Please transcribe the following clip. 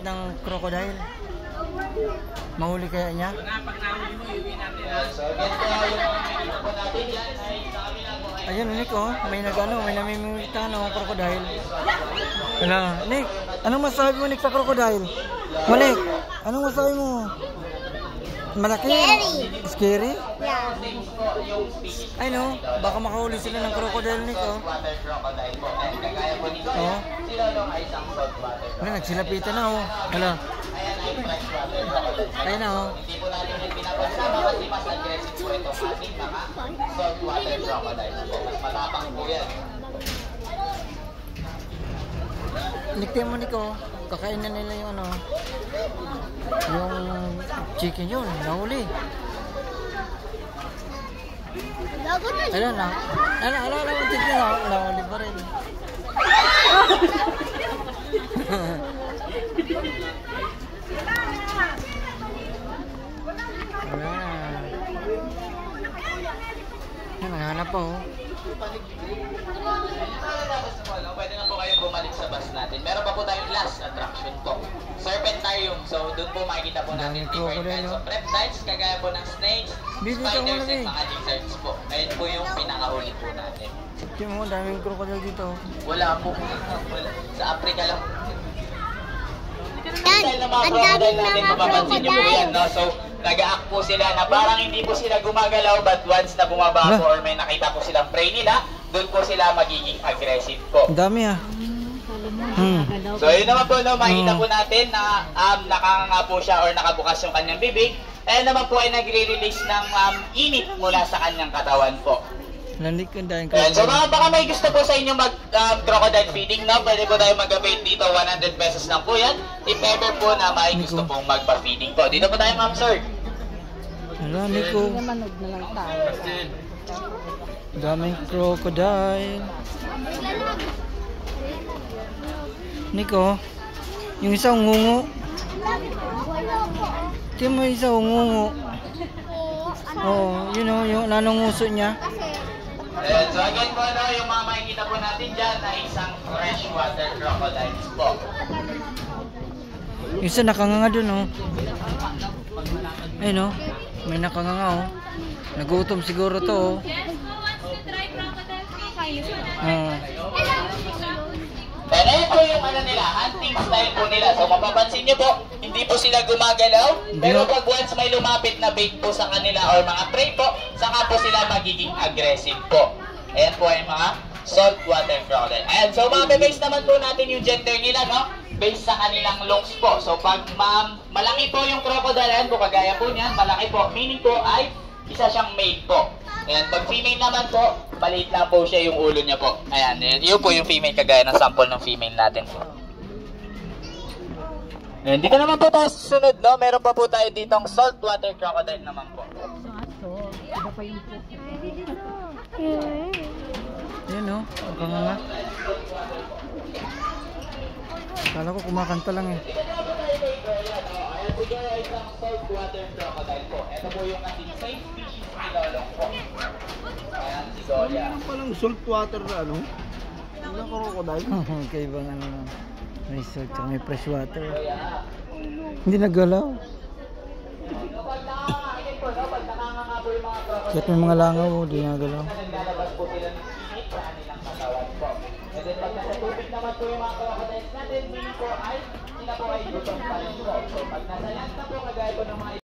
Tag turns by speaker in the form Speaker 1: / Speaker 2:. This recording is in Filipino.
Speaker 1: malapit ng crocodile. Mahuli kaya niya? Ayun, Nick, oh. May may namimimita ng crocodile. Wala. Nick, anong masabi mo, Nick, sa crocodile? Nick, anong masabi mo? Malaki? Scary?
Speaker 2: Yeah.
Speaker 1: Ay, no. Baka makahuli sila ng crocodile, Nick, oh. Oh. Wala, nagsilapitan na, oh. Wala. Ayun na, oh.
Speaker 3: Hindi po natin yung pinapasama kasi mas aggressive po itong ating mga saltwater crocodiles po. Mas matapang po yan.
Speaker 1: Nikti mo, Nick, oh. Kakain na nila yung yung chicken yun, nahuli. Ayun na. Ala, tignan na. Nahuli pa rin. Yan, naghanap po.
Speaker 3: Pwede na po kayong bumalik sa bus natin. Meron pa po tayong last attraction po. Serpentarium. So, doon po makikita po natin different kinds of reptiles, kagaya po ng snakes, spiders, and mga lizards po. Ayun po yung pinakahuli po natin.
Speaker 1: Tingnan mo, daming crocodile dito.
Speaker 3: Wala po. Sa Africa lang. Dahil na mga crocodile natin, mapapansin nyo po yan, no? So, nag-act po sila na parang hindi po sila gumagalaw, but once na bumaba po or may nakita po silang prey nila, doon po sila magiging aggressive po.
Speaker 1: Ang dami, ah.
Speaker 3: So, yun naman po, no, makikita po natin na nakanganga po siya or nakabukas yung kanyang bibig. Ayan naman po ay nagre-release ng init mula sa kanyang katawan po.
Speaker 1: Nanik ang dahil
Speaker 3: So, baka may gusto po sa inyo mag-crocodile feeding, no? Pwede po tayo mag-avail dito, 100 pesos lang po yan. If ever po na may gusto pong magpa-feeding po. Dito po tayo, ma'am, sir.
Speaker 1: Wala, Nico. Daming crocodile. Nico, yung isa ungungo. Tingnan mo yung isa ungungo. Oh, you know, yung nanunguso niya.
Speaker 3: So again po, no, yung mga makikita po natin dyan na isang freshwater crocodiles po.
Speaker 1: Yung isa nakanganga dun, oh. Ayun, oh. May nakanganga, oh. Nagutom siguro to, oh.
Speaker 3: And ayun po yung nila, hunting style po nila. So mapapansin nyo po, hindi po sila gumagalaw. Pero pag once may lumapit na bait po sa kanila or mga prey po, saka po sila magiging aggressive po. Ayan po ay mga saltwater crocodile. Ayan, so mga base naman po natin yung gender nila, no? Based sa kanilang looks po. So pag malaki po yung crocodile, ayan po, kagaya po niyan, malaki po. Meaning po ay isa siyang male po. Ayan, pag female naman po, maliit lang po siya yung ulo niya po. Ayan, yun po yung female, kagaya ng sample ng female natin po. Ayan, dito naman po tayo susunod, no? Meron pa po tayo ditong saltwater crocodile naman po.
Speaker 2: Iba pa yung
Speaker 1: Ayan, oh. Nakanganga. Kala ko kumakanta lang, eh.
Speaker 3: Ayan po dyan ay isang saltwater crocodile po. Ito po yung ating safe species nilolong po. Ayan, si Goya.
Speaker 4: Meron palang saltwater na Ano crocodile?
Speaker 1: Kaibang may salt, may fresh water. Hindi nagalaw. Kahit may mga langaw, hindi nagalaw.
Speaker 3: Naglalabas po sila ng init sa kanilang katawan po. And then pag nasa tubig naman po yung mga crocodiles natin, meaning po ay sila po ay gutom pa rin po. So pag nasa land na po, kagaya po ng mga